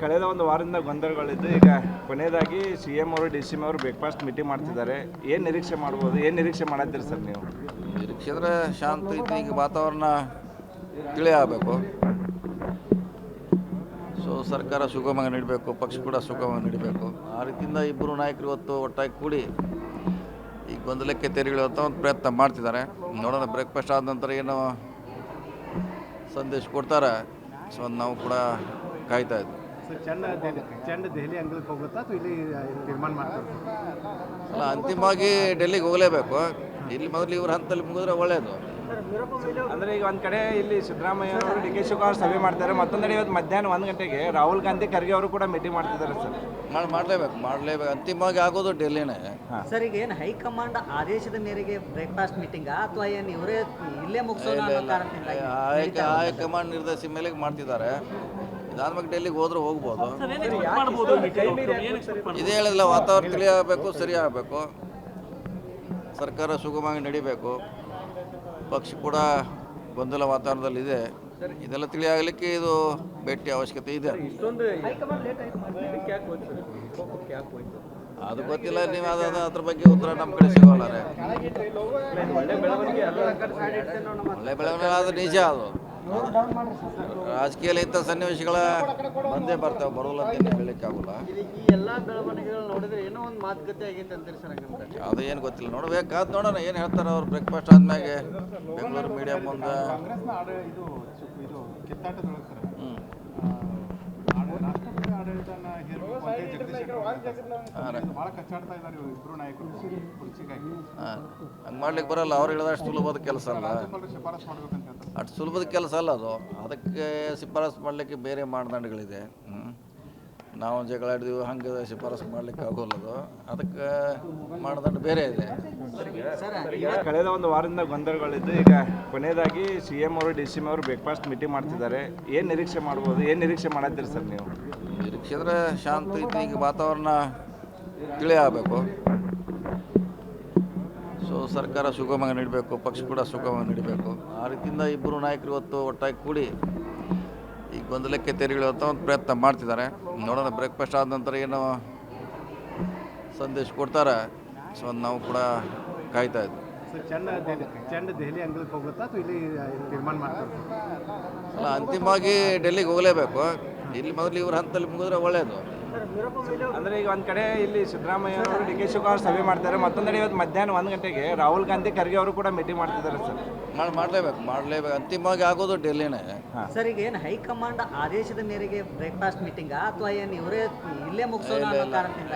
ಕಳೆದ ಒಂದು ವಾರದಿಂದ ಗೊಂದಲಗಳಿದ್ದು ಈಗ ಕೊನೆಯದಾಗಿ CM ಅವರು DCM ಅವರು ಬ್ರೇಕ್ಫಾಸ್ಟ್ ಮೀಟಿಂಗ್ ಮಾಡ್ತಿದ್ದಾರೆ. ಏನು ನಿರೀಕ್ಷೆ ಮಾಡ್ಬೋದು, ಏನು ನಿರೀಕ್ಷೆ ಮಾಡತ್ತೀರಿ ಸರ್ ನೀವು? ನಿರೀಕ್ಷೆ ಅಂದರೆ ಶಾಂತ ಐತಿ, ಈಗ ವಾತಾವರಣ ತಿಳಿ ಆಗಬೇಕು. ಸೊ ಸರ್ಕಾರ ಸುಗಮವಾಗಿ ನಡಿಬೇಕು, ಪಕ್ಷ ಕೂಡ ಸುಗಮವಾಗಿ ನಡಿಬೇಕು. ಆ ರೀತಿಯಿಂದ ಇಬ್ಬರು ನಾಯಕರು ಇವತ್ತು ಒಟ್ಟಾಗಿ ಕೂಡಿ ಈ ಗೊಂದಲಕ್ಕೆ ತೆರೆಗಿಳುವಂಥ ಒಂದು ಪ್ರಯತ್ನ ಮಾಡ್ತಿದ್ದಾರೆ. ನೋಡೋಣ ಬ್ರೇಕ್ಫಾಸ್ಟ್ ಆದ ನಂತರ ಏನೋ ಸಂದೇಶ ಕೊಡ್ತಾರೆ. ಸೊ ನಾವು ಕೂಡ ಕಾಯ್ತಾ ಇದ್ವಿ. ಚಂಡ ದೆಹಲಿ ಅಂಗಳಕ್ಕೆ ಹೋಗುತ್ತಾ ಅಥವಾ ಇಲ್ಲಿ ತೀರ್ಮಾನ ಮಾಡ್ತಾರೆ? ಅಲ್ಲ, ಅಂತಿಮವಾಗಿ ಡೆಲ್ಲಿಗೆ ಹೋಗಲೇಬೇಕು. ಇಲ್ಲಿ ಮೊದಲು ಇವ್ರ ಹಂತದಲ್ಲಿ ಮುಗಿದ್ರೆ ಒಳ್ಳೆಯದು. ಅಂದರೆ ಈಗ ಒಂದು ಕಡೆ ಇಲ್ಲಿ ಸಿದ್ದರಾಮಯ್ಯ ಅವರು DK ಶಿವಕುಮಾರ್ ಸಭೆ ಮಾಡ್ತಾರೆ, ಮತ್ತೊಂದೆಡೆ ಇವತ್ತು ಮಧ್ಯಾಹ್ನ 1 ಗಂಟೆಗೆ ರಾಹುಲ್ ಗಾಂಧಿ ಖರ್ಗೆ ಅವರು ಕೂಡ ಮೀಟಿಂಗ್ ಮಾಡ್ತಿದ್ದಾರೆ ಸರ್. ಮಾಡಲೇಬೇಕು. ಅಂತಿಮವಾಗಿ ಆಗೋದು ಡೆಲ್ಲಿನೇ. ಸರ್, ಈಗ ಏನು ಹೈಕಮಾಂಡ್ ಆದೇಶದ ಮೇರೆಗೆ ಬ್ರೇಕ್ಫಾಸ್ಟ್ ಮೀಟಿಂಗಾ ಅಥವಾ ಏನು ಇವರೇ ಇಲ್ಲೇ ಮುಗಿಸೋಣ ಅನ್ನೋ ಕಾರಣದಿಂದ ಹೈಕಮಾಂಡ್ ನಿರ್ದೇಶಿಸಿದ ಮೇಲೆ ಮಾಡ್ತಿದ್ದಾರೆ. ಇದಾದ್ಮೇಲೆ ಡೆಲ್ಲಿಗೆ ಹೋದ್ರೆ ಹೋಗ್ಬೋದು. ಇದೇ ಹೇಳಿಲ್ಲ, ವಾತಾವರಣ ತಿಳಿ ಆಗಬೇಕು, ಸರಿ ಆಗಬೇಕು, ಸರ್ಕಾರ ಸುಗಮವಾಗಿ ನಡಿಬೇಕು, ಪಕ್ಷ ಕೂಡ ಗೊಂದಲ ವಾತಾವರಣದಲ್ಲಿದೆ. ಇದೆಲ್ಲ ತಿಳಿ ಆಗಲಿಕ್ಕೆ ಇದು ಭೇಟಿ ಅವಶ್ಯಕತೆ ಇದೆ. ಅದು ಗೊತ್ತಿಲ್ಲ, ನೀವು ಅದ್ರ ಬಗ್ಗೆ ಉತ್ತರ ನಮ್ಮ ಕಡೆ ಸಿಗೋಲ್ಲ. ಒಳ್ಳೆ ಬೆಳವಣಿಗೆ ಆದ್ರೆ ನಿಜ. ಅದು ರಾಜಕೀಯದಲ್ಲಿ ಇಂಥ ಸನ್ನಿವೇಶಗಳ ಬಂದೇ ಬರ್ತಾವೆ, ಬರೋಲ್ಲ ಅಂತ ಹೇಳಲಿಕ್ಕೆ ಆಗೋಲ್ಲ. ಈ ಎಲ್ಲ ಬೆಳವಣಿಗೆಗಳು ನೋಡಿದ್ರೆ ಏನೋ ಒಂದು ಮಾತುಕತೆ ಆಗೈತೆ ಅಂತೀರಿ ಸರ್? ಅದು ಏನು ಗೊತ್ತಿಲ್ಲ, ನೋಡ್ಬೇಕಾದ್ ನೋಡೋಣ ಏನು ಹೇಳ್ತಾರೆ ಅವ್ರು. ಬ್ರೇಕ್ಫಾಸ್ಟ್ ಆದ್ಮೇಲೆ ಬೆಂಗಳೂರು ಮೀಡಿಯಾ ಮುಂದೆ ಹಂಗೆ ಮಾಡ್ಲಿಕ್ಕೆ ಬರಲ್ಲ. ಅವ್ರು ಹೇಳಿದ ಅಷ್ಟು ಸುಲಭದ ಕೆಲಸ ಅಲ್ಲ, ಅಷ್ಟು ಸುಲಭದ ಕೆಲಸ ಅಲ್ಲ ಅದು. ಅದಕ್ಕೆ ಶಿಫಾರಸು ಮಾಡಲಿಕ್ಕೆ ಬೇರೆ ಮಾನದಂಡಗಳಿದೆ. ನಾವು ಜಗಳ ಆಡಿದ್ವಿ, ಹಂಗೆ ಶಿಫಾರಸು ಮಾಡಲಿಕ್ಕೆ ಆಗೋಲ್ಲದು. ಅದಕ್ಕೆ ಮಾನದಂಡ ಬೇರೆ ಇದೆ. ಕಳೆದ ಒಂದು ವಾರದಿಂದ ಗೊಂದಲಗಳಿದ್ದು ಈಗ ಕೊನೆಯದಾಗಿ CM ಅವರು DCM ಅವರು ಬ್ರೇಕ್ಫಾಸ್ಟ್ ಮೀಟಿಂಗ್ ಮಾಡ್ತಿದ್ದಾರೆ. ಏನು ನಿರೀಕ್ಷೆ ಮಾಡ್ಬೋದು, ಏನು ನಿರೀಕ್ಷೆ ಮಾಡತ್ತೀರಿ ಸರ್ ನೀವು? ನಿರೀಕ್ಷೆ ಅಂದರೆ ಶಾಂತ ಐತಿ, ಈಗ ವಾತಾವರಣ ತಿಳಿ ಆಗಬೇಕು. ಸೊ ಸರ್ಕಾರ ಸುಗಮವಾಗಿ ನಡಿಬೇಕು, ಪಕ್ಷ ಕೂಡ ಸುಗಮವಾಗಿ ನಡಿಬೇಕು. ಆ ರೀತಿಯಿಂದ ಇಬ್ಬರು ನಾಯಕರು ಇವತ್ತು ಒಟ್ಟಾಗಿ ಕೂಡಿ ಈ ಗೊಂದಲಕ್ಕೆ ತೆರೆಗಿಳುವಂಥ ಒಂದು ಪ್ರಯತ್ನ ಮಾಡ್ತಿದ್ದಾರೆ. ನೋಡೋಣ ಬ್ರೇಕ್ಫಾಸ್ಟ್ ಆದ ನಂತರ ಏನೋ ಸಂದೇಶ ಕೊಡ್ತಾರೆ. ಸೊ ನಾವು ಕೂಡ ಕಾಯ್ತಾ ಇದ್ವಿ. ಚಂಡ ದೆಹಲಿ ಅಂಗಳಕ್ಕೆ ಹೋಗುತ್ತಾ ಅಥವಾ ಇಲ್ಲಿ ತೀರ್ಮಾನ ಮಾಡ್ತಾರೆ? ಅಲ್ಲ, ಅಂತಿಮವಾಗಿ ಡೆಲ್ಲಿಗೆ ಹೋಗಲೇಬೇಕು. ಇಲ್ಲಿ ಮೊದಲು ಇವ್ರ ಹಂತದಲ್ಲಿ ಮುಗಿದ್ರೆ ಒಳ್ಳೆಯದು. ಅಂದರೆ ಈಗ ಒಂದು ಕಡೆ ಇಲ್ಲಿ ಸಿದ್ದರಾಮಯ್ಯ ಅವರು DK ಶಿವಕುಮಾರ್ ಸಭೆ ಮಾಡ್ತಾರೆ, ಮತ್ತೊಂದೆಡೆ ಇವತ್ತು ಮಧ್ಯಾಹ್ನ 1 ಗಂಟೆಗೆ ರಾಹುಲ್ ಗಾಂಧಿ ಖರ್ಗೆ ಅವರು ಕೂಡ ಮೀಟಿಂಗ್ ಮಾಡ್ತಿದ್ದಾರೆ ಸರ್. ಮಾಡಲೇಬೇಕು. ಅಂತಿಮವಾಗಿ ಆಗೋದು ಡೆಲ್ಲಿನೇ. ಸರ್, ಈಗ ಏನು ಹೈಕಮಾಂಡ್ ಆದೇಶದ ಮೇರೆಗೆ ಬ್ರೇಕ್ಫಾಸ್ಟ್ ಮೀಟಿಂಗಾ ಅಥವಾ ಏನು ಇವರೇ ಇಲ್ಲೇ ಮುಗಿಸೋಣ ಅನ್ನೋ ಕಾರಣದಿಂದ